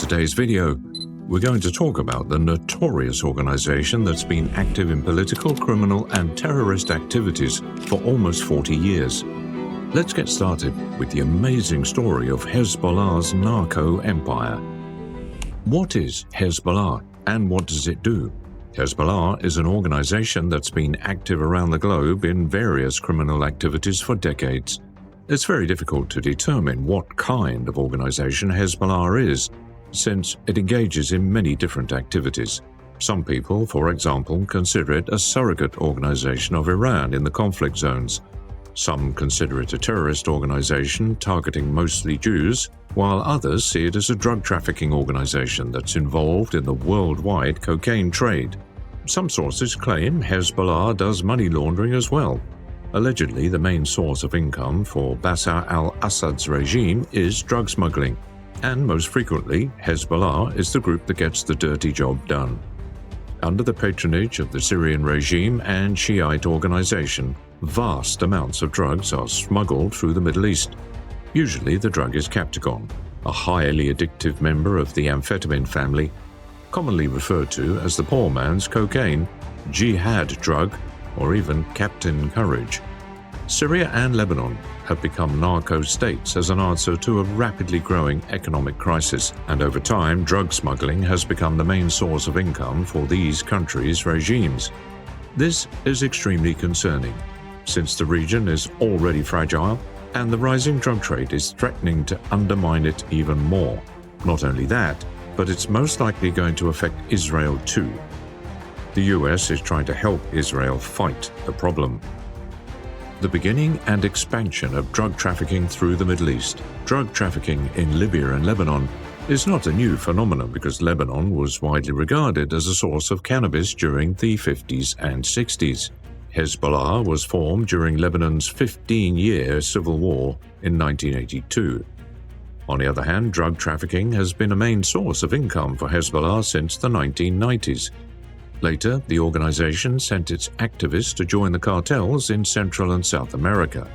today's video, we're going to talk about the notorious organization that's been active in political, criminal, and terrorist activities for almost 40 years. Let's get started with the amazing story of Hezbollah's narco empire. What is Hezbollah and what does it do? Hezbollah is an organization that's been active around the globe in various criminal activities for decades. It's very difficult to determine what kind of organization Hezbollah is, since it engages in many different activities. Some people, for example, consider it a surrogate organization of Iran in the conflict zones. Some consider it a terrorist organization targeting mostly Jews, while others see it as a drug trafficking organization that's involved in the worldwide cocaine trade. Some sources claim Hezbollah does money laundering as well. Allegedly, the main source of income for Bashar al-Assad's regime is drug smuggling, and most frequently, Hezbollah is the group that gets the dirty job done. Under the patronage of the Syrian regime and Shiite organization, vast amounts of drugs are smuggled through the Middle East. Usually, the drug is Captagon, a highly addictive member of the amphetamine family, commonly referred to as the poor man's cocaine, jihad drug, or even Captain Courage. Syria and Lebanon have become narco states as an answer to a rapidly growing economic crisis, and over time, drug smuggling has become the main source of income for these countries' regimes. This is extremely concerning, since the region is already fragile and the rising drug trade is threatening to undermine it even more. Not only that, but it's most likely going to affect Israel too. The US is trying to help Israel fight the problem. The beginning and expansion of drug trafficking through the Middle East. Drug trafficking in Libya and Lebanon is not a new phenomenon because Lebanon was widely regarded as a source of cannabis during the 50s and 60s. Hezbollah was formed during Lebanon's 15-year civil war in 1982. On the other hand, drug trafficking has been a main source of income for Hezbollah since the 1990s. Later, the organization sent its activists to join the cartels in Central and South America.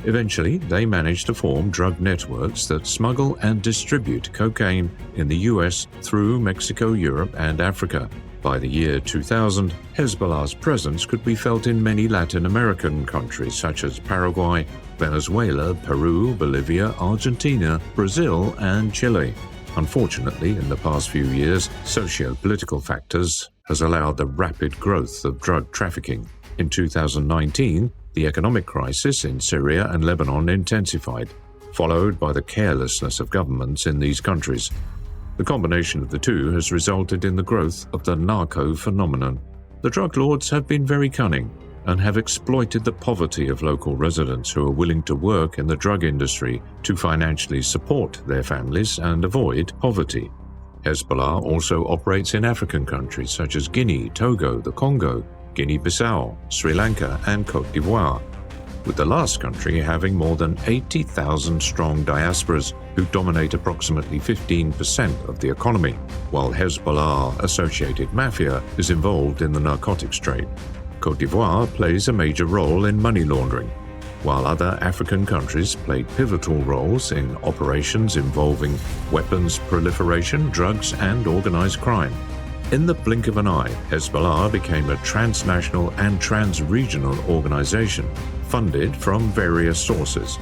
Eventually, they managed to form drug networks that smuggle and distribute cocaine in the US through Mexico, Europe, and Africa. By the year 2000, Hezbollah's presence could be felt in many Latin American countries such as Paraguay, Venezuela, Peru, Bolivia, Argentina, Brazil, and Chile. Unfortunately, in the past few years, socio-political factors has allowed the rapid growth of drug trafficking. In 2019, the economic crisis in Syria and Lebanon intensified, followed by the carelessness of governments in these countries. The combination of the two has resulted in the growth of the narco phenomenon. The drug lords have been very cunning and have exploited the poverty of local residents who are willing to work in the drug industry to financially support their families and avoid poverty. Hezbollah also operates in African countries such as Guinea, Togo, the Congo, Guinea-Bissau, Sri Lanka, and Côte d'Ivoire, with the last country having more than 80,000 strong diasporas who dominate approximately 15% of the economy, while Hezbollah-associated mafia is involved in the narcotics trade. Côte d'Ivoire plays a major role in money laundering, while other African countries played pivotal roles in operations involving weapons proliferation, drugs, and organized crime. In the blink of an eye, Hezbollah became a transnational and trans-regional organization, funded from various sources.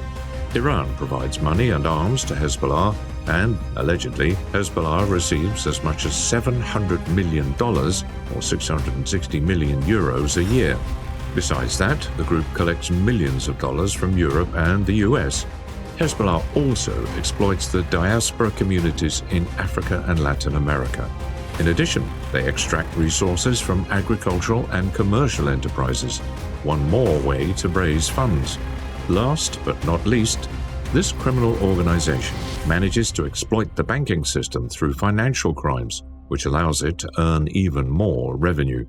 Iran provides money and arms to Hezbollah, and, allegedly, Hezbollah receives as much as $700 million, or 660 million euros a year. Besides that, the group collects millions of dollars from Europe and the US. Hezbollah also exploits the diaspora communities in Africa and Latin America. In addition, they extract resources from agricultural and commercial enterprises, one more way to raise funds. Last but not least, this criminal organization manages to exploit the banking system through financial crimes, which allows it to earn even more revenue.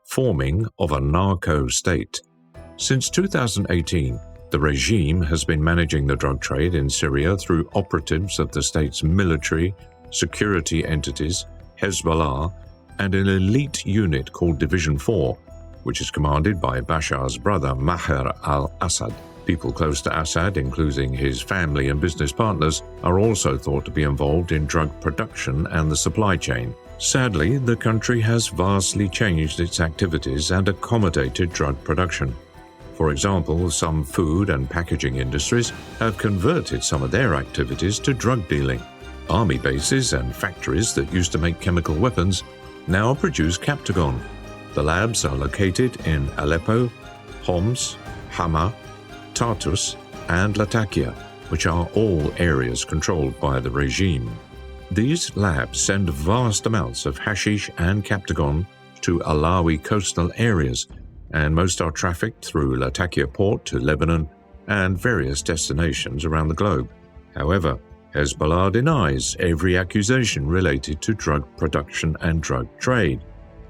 Forming of a narco state. Since 2018, the regime has been managing the drug trade in Syria through operatives of the state's military, security entities, Hezbollah, and an elite unit called Division 4, which is commanded by Bashar's brother Bashar al-Assad. People close to Assad, including his family and business partners, are also thought to be involved in drug production and the supply chain. Sadly, the country has vastly changed its activities and accommodated drug production. For example, some food and packaging industries have converted some of their activities to drug dealing. Army bases and factories that used to make chemical weapons now produce Captagon. The labs are located in Aleppo, Homs, Hama, Tartus, and Latakia, which are all areas controlled by the regime. These labs send vast amounts of hashish and Captagon to Alawi coastal areas, and most are trafficked through Latakia port to Lebanon and various destinations around the globe. However, Hezbollah denies every accusation related to drug production and drug trade,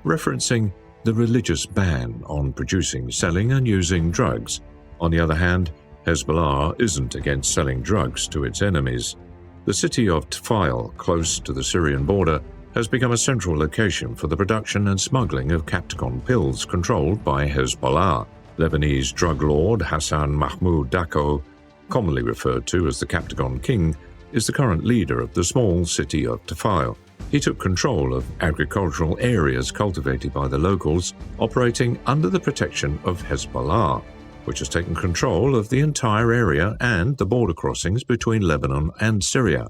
referencing the religious ban on producing, selling, and using drugs. On the other hand, Hezbollah isn't against selling drugs to its enemies. The city of Tfail, close to the Syrian border, has become a central location for the production and smuggling of Captagon pills controlled by Hezbollah. Lebanese drug lord Hassan Mahmoud Dako, commonly referred to as the Captagon King, is the current leader of the small city of Tfail. He took control of agricultural areas cultivated by the locals, operating under the protection of Hezbollah, which has taken control of the entire area and the border crossings between Lebanon and Syria.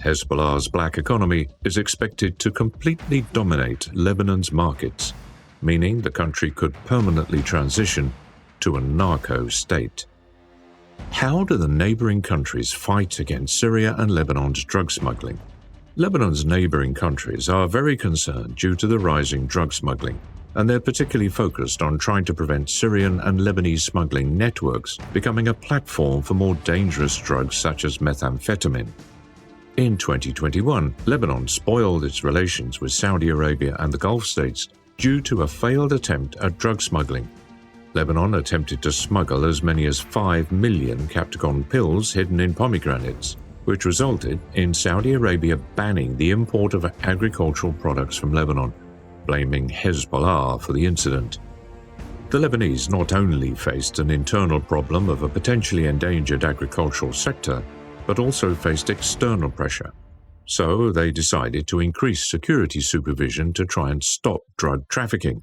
Hezbollah's black economy is expected to completely dominate Lebanon's markets, meaning the country could permanently transition to a narco state. How do the neighboring countries fight against Syria and Lebanon's drug smuggling? Lebanon's neighboring countries are very concerned due to the rising drug smuggling, and they're particularly focused on trying to prevent Syrian and Lebanese smuggling networks becoming a platform for more dangerous drugs such as methamphetamine. In 2021, Lebanon spoiled its relations with Saudi Arabia and the Gulf states due to a failed attempt at drug smuggling. Lebanon attempted to smuggle as many as 5 million Captagon pills hidden in pomegranates, which resulted in Saudi Arabia banning the import of agricultural products from Lebanon, blaming Hezbollah for the incident. The Lebanese not only faced an internal problem of a potentially endangered agricultural sector, but also faced external pressure. So they decided to increase security supervision to try and stop drug trafficking.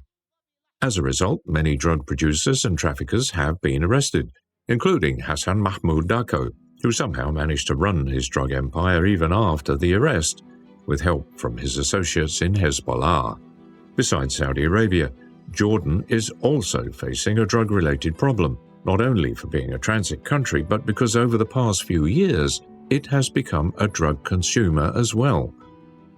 As a result, many drug producers and traffickers have been arrested, including Hassan Mahmoud Dako, who somehow managed to run his drug empire even after the arrest, with help from his associates in Hezbollah. Besides Saudi Arabia, Jordan is also facing a drug-related problem, not only for being a transit country, but because over the past few years, it has become a drug consumer as well.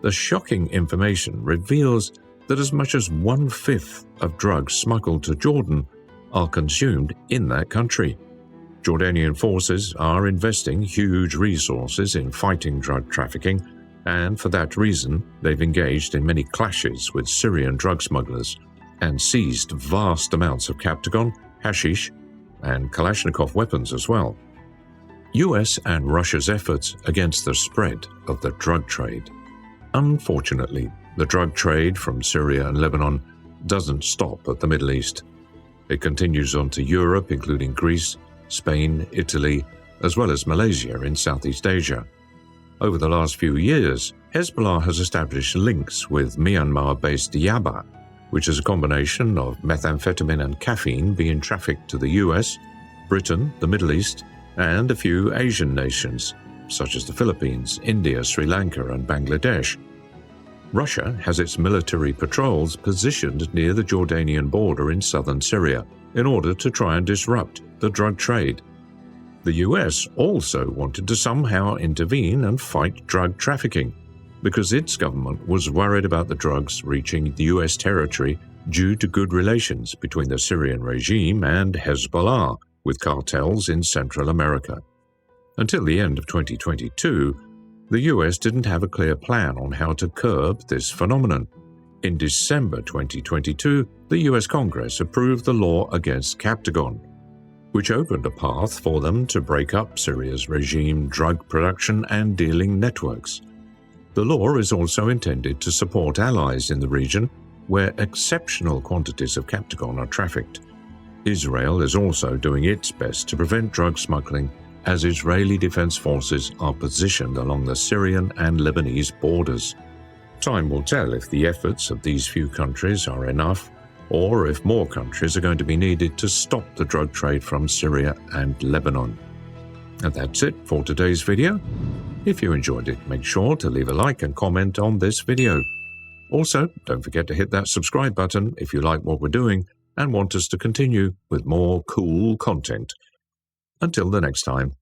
The shocking information reveals that as much as 1/5 of drugs smuggled to Jordan are consumed in that country. Jordanian forces are investing huge resources in fighting drug trafficking, and for that reason, they've engaged in many clashes with Syrian drug smugglers and seized vast amounts of Captagon, hashish, and Kalashnikov weapons as well. US and Russia's efforts against the spread of the drug trade. Unfortunately, the drug trade from Syria and Lebanon doesn't stop at the Middle East. It continues on to Europe, including Greece, Spain, Italy, as well as Malaysia in Southeast Asia. Over the last few years, Hezbollah has established links with Myanmar-based Yaba, which is a combination of methamphetamine and caffeine being trafficked to the US, Britain, the Middle East, and a few Asian nations, such as the Philippines, India, Sri Lanka, and Bangladesh. Russia has its military patrols positioned near the Jordanian border in southern Syria in order to try and disrupt the drug trade. The US also wanted to somehow intervene and fight drug trafficking, because its government was worried about the drugs reaching the US territory due to good relations between the Syrian regime and Hezbollah, with cartels in Central America. Until the end of 2022, the US didn't have a clear plan on how to curb this phenomenon. In December 2022, the US Congress approved the law against Captagon, which opened a path for them to break up Syria's regime drug production and dealing networks. The law is also intended to support allies in the region where exceptional quantities of Captagon are trafficked. Israel is also doing its best to prevent drug smuggling, as Israeli defense forces are positioned along the Syrian and Lebanese borders. Time will tell if the efforts of these few countries are enough, or if more countries are going to be needed to stop the drug trade from Syria and Lebanon. And that's it for today's video. If you enjoyed it, make sure to leave a like and comment on this video. Also, don't forget to hit that subscribe button if you like what we're doing and want us to continue with more cool content. Until the next time.